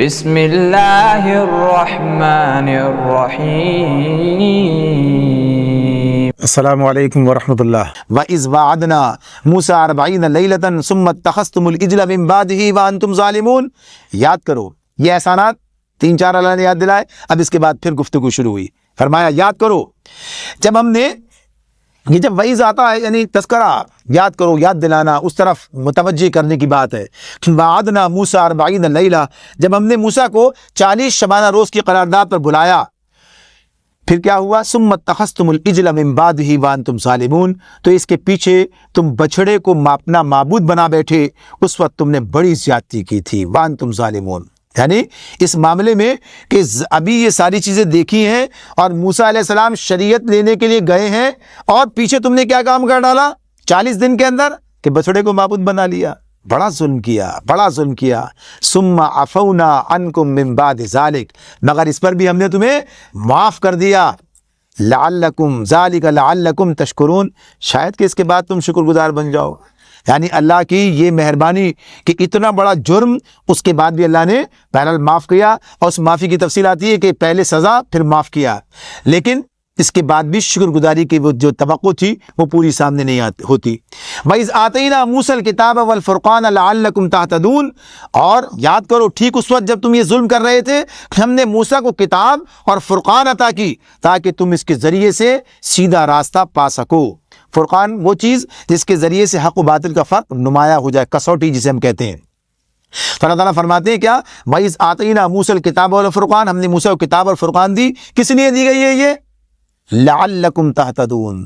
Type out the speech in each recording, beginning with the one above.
بسم اللہ الرحمن الرحیم۔ السلام علیکم ورحمۃ اللہ۔ وَإِذْ وَعَدْنَا مُوسَىٰ 40 لَيْلَةً ثُمَّ اتَّخَذْتُمُ الْعِجْلَ مِن بَعْدِهِ وَأَنْتُمْ ظَالِمُونَ۔ یاد کرو یہ احسانات 3-4 اللہ نے یاد دلائے۔ اب اس کے بعد پھر گفتگو شروع ہوئی، فرمایا یاد کرو جب ہم نے یہ جب وعیز آتا ہے یعنی تذکرہ، یاد کرو، یاد دلانا، اس طرف متوجہ کرنے کی بات ہے۔ وعدنا موسیٰ 40 لیلہ، جب ہم نے موسیٰ کو 40 شبانہ روز کی قرارداد پر بلایا، پھر کیا ہوا؟ ثم اتخذتم العجل من بعدہ وانتم ظالمون، تو اس کے پیچھے تم بچھڑے کو اپنا معبود بنا بیٹھے، اس وقت تم نے بڑی زیادتی کی تھی۔ وانتم ظالمون یعنی اس معاملے میں کہ ابھی یہ ساری چیزیں دیکھی ہیں اور موسیٰ علیہ السلام شریعت لینے کے لیے گئے ہیں، اور پیچھے تم نے کیا کام کر ڈالا 40 دن کے اندر کہ بچڑے کو معبود بنا لیا۔ بڑا ظلم کیا، بڑا ظلم کیا۔ ثم عفونا عنکم من بعد ذلک، مگر اس پر بھی ہم نے تمہیں معاف کر دیا۔ لعلکم ذالک لعلکم تشکرون، شاید کہ اس کے بعد تم شکر گزار بن جاؤ۔ یعنی اللہ کی یہ مہربانی کہ اتنا بڑا جرم اس کے بعد بھی اللہ نے بہرحال معاف کیا، اور اس معافی کی تفصیل آتی ہے کہ پہلے سزا پھر معاف کیا، لیکن اس کے بعد بھی شکر گزاری کی وہ جو توقع تھی وہ پوری سامنے نہیں ہوتی۔ وَإِذْ آتَيْنَا مُوسَى الْكِتَابَ وَالْفُرْقَانَ لَعَلَّكُمْ تَهْتَدُونَ، اور یاد کرو ٹھیک اس وقت جب تم یہ ظلم کر رہے تھے، ہم نے موسیٰ کو کتاب اور فرقان عطا کی تاکہ تم اس کے ذریعے سے سیدھا راستہ پا سکو۔ فرقان وہ چیز جس کے ذریعے سے حق و باطل کا فرق نمایاں ہو جائے، کسوٹی جسے ہم کہتے ہیں۔ تو اللہ تعالیٰ فرماتے ہیں کیا؟ وَإِذْ آتَيْنَا مُوسَى الْكِتَابَ وَالْفُرْقَانَ، ہم نے موسیٰ کو کتاب اور فرقان دی، کس لیے دی گئی ہے؟ یہ لعلکم تہتدون،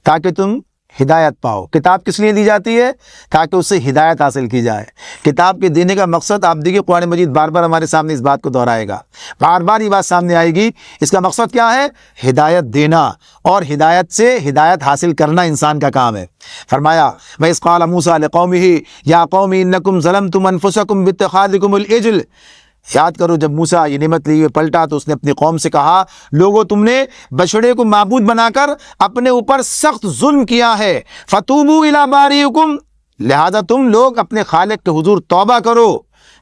تاکہ تم ہدایت پاؤ۔ کتاب کس لیے دی جاتی ہے؟ تاکہ اس سے ہدایت حاصل کی جائے۔ کتاب کے دینے کا مقصد آپ دیکھیے قرآن مجید بار بار ہمارے سامنے اس بات کو دہرائے گا، بار بار یہ بات سامنے آئے گی۔ اس کا مقصد کیا ہے؟ ہدایت دینا، اور ہدایت سے ہدایت حاصل کرنا انسان کا کام ہے۔ فرمایا وَإِذْ قَالَ مُوسَىٰ لِقَوْمِهِ يَا قَوْمِ إِنَّكُمْ ظَلَمْتُمْ أَنفُسَكُمْ بِاتِّخَاذِكُمُ الْعِجْلَ۔ یاد کرو جب موسیٰ یہ نعمت لیے ہوئے پلٹا تو اس نے اپنی قوم سے کہا، لوگو تم نے بچڑے کو معبود بنا کر اپنے اوپر سخت ظلم کیا ہے، فَتُوبُوا إِلَىٰ بَارِئِكُمْ، لہذا تم لوگ اپنے خالق کے حضور توبہ کرو،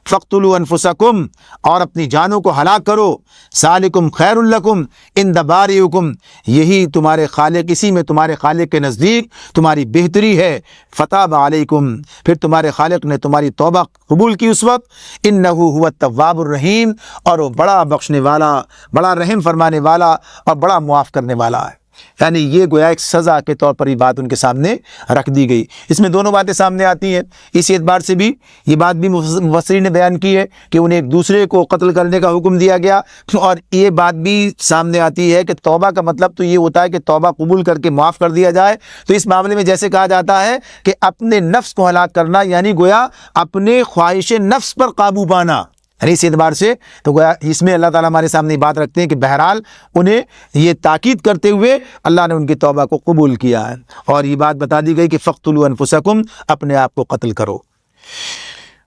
فَاقْتُلُوا أَنفُسَكُمْ، اور اپنی جانوں کو ہلاک کرو، ذَلِكُمْ خَيْرٌ لَكُمْ عِنْدَ بَارِئِكُمْ، یہی تمہارے خالق، اسی میں تمہارے خالق کے نزدیک تمہاری بہتری ہے، فَتَابَ عَلَيْكُمْ، پھر تمہارے خالق نے تمہاری توبہ قبول کی اس وقت، إِنَّهُ هُوَ التَّوَّابُ الرَّحِيمُ، اور وہ بڑا بخشنے والا، بڑا رحم فرمانے والا اور بڑا معاف کرنے والا ہے۔ یعنی یہ گویا ایک سزا کے طور پر یہ بات ان کے سامنے رکھ دی گئی۔ اس میں دونوں باتیں سامنے آتی ہیں، اس اعتبار سے بھی یہ بات بھی مفسرین نے بیان کی ہے کہ انہیں ایک دوسرے کو قتل کرنے کا حکم دیا گیا، اور یہ بات بھی سامنے آتی ہے کہ توبہ کا مطلب تو یہ ہوتا ہے کہ توبہ قبول کر کے معاف کر دیا جائے۔ تو اس معاملے میں جیسے کہا جاتا ہے کہ اپنے نفس کو ہلاک کرنا، یعنی گویا اپنے خواہش نفس پر قابو پانا، یعنی اس اعتبار سے تو گویا اس میں اللہ تعالیٰ ہمارے سامنے بات رکھتے ہیں کہ بہرحال انہیں یہ تاکید کرتے ہوئے اللہ نے ان کی توبہ کو قبول کیا ہے، اور یہ بات بتا دی گئی کہ فَاقْتُلُوا أَنفُسَكُمْ، اپنے آپ کو قتل کرو۔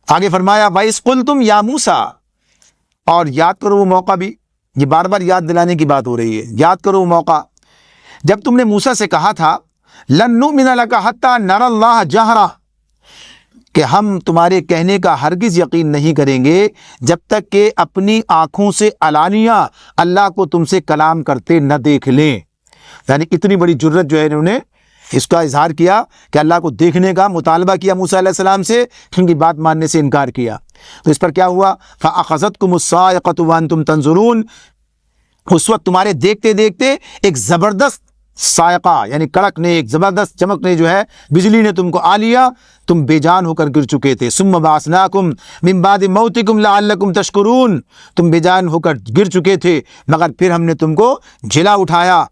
آگے فرمایا وَإِذْ قُلْتُمْ يَا مُوسَىٰ، اور یاد کرو وہ موقع بھی، یہ بار بار یاد دلانے کی بات ہو رہی ہے، یاد کرو وہ موقع جب تم نے موسیٰ سے کہا تھا لَن نُؤْمِنَ لَكَ حَتَّىٰ نَرَى اللَّهَ جَهْرَةً، کہ ہم تمہارے کہنے کا ہرگز یقین نہیں کریں گے جب تک کہ اپنی آنکھوں سے علانیہ اللہ کو تم سے کلام کرتے نہ دیکھ لیں۔ یعنی اتنی بڑی جرت جو ہے انہوں نے اس کا اظہار کیا کہ اللہ کو دیکھنے کا مطالبہ کیا موسیٰ علیہ السلام سے، ان کی بات ماننے سے انکار کیا۔ تو اس پر کیا ہوا؟ فَأَخَذَتْكُمُ الصَّاعِقَةُ وَأَنْتُمْ تَنظُرُونَ، اس وقت تمہارے دیکھتے دیکھتے ایک زبردست صاعقہ یعنی کڑک نے، ایک زبردست چمک نے جو ہے بجلی نے تم کو آ لیا، تم بے جان ہو کر گر چکے تھے۔ ثم بعثناکم من بعد موتکم لعلکم تشکرون، تم بے جان ہو کر گر چکے تھے مگر پھر ہم نے تم کو جلا اٹھایا،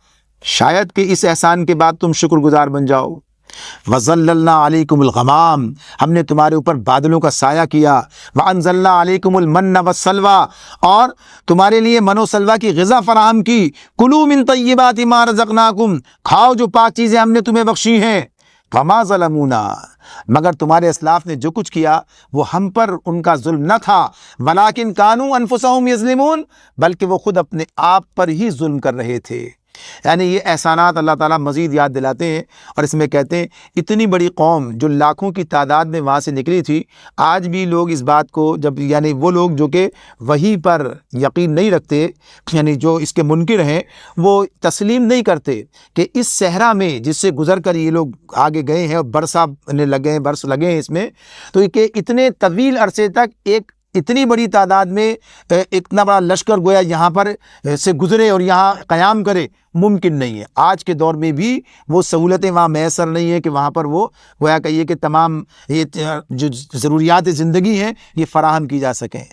شاید کہ اس احسان کے بعد تم شکر گزار بن جاؤ۔ وَظَلَّلْنَا عَلَيْكُمُ الْغَمَامَ، ہم نے تمہارے اوپر بادلوں کا سایہ کیا، وَأَنزَلْنَا عَلَيْكُمُ الْمَنَّ وَالسَّلْوَىٰ، اور تمہارے لیے من و سلوہ کی غذا فراہم کی، کُلُوا مِن طَیِّبَاتِ مَا رَزَقْنَاکُمْ، کھاؤ جو پاک چیزیں ہم نے تمہیں بخشی ہیں، وَمَا ظَلَمُونَا، مگر تمہارے اسلاف نے جو کچھ کیا وہ ہم پر ان کا ظلم نہ تھا، وَلَٰكِن كَانُوا أَنفُسَهُمْ يَظْلِمُونَ، بلکہ وہ خود اپنے آپ پر ہی ظلم کر رہے تھے۔ یعنی یہ احسانات اللہ تعالیٰ مزید یاد دلاتے ہیں، اور اس میں کہتے ہیں اتنی بڑی قوم جو لاکھوں کی تعداد میں وہاں سے نکلی تھی، آج بھی لوگ اس بات کو جب یعنی وہ لوگ جو کہ وحی پر یقین نہیں رکھتے، یعنی جو اس کے منکر ہیں، وہ تسلیم نہیں کرتے کہ اس صحرا میں جس سے گزر کر یہ لوگ آگے گئے ہیں اور برس لگے ہیں اس میں، تو کہ اتنے طویل عرصے تک ایک اتنی بڑی تعداد میں اتنا بڑا لشکر گویا یہاں پر سے گزرے اور یہاں قیام کرے، ممکن نہیں ہے۔ آج کے دور میں بھی وہ سہولتیں وہاں میسر نہیں ہیں کہ وہاں پر وہ گویا کہیے کہ تمام یہ جو ضروریات زندگی ہیں یہ فراہم کی جا سکیں۔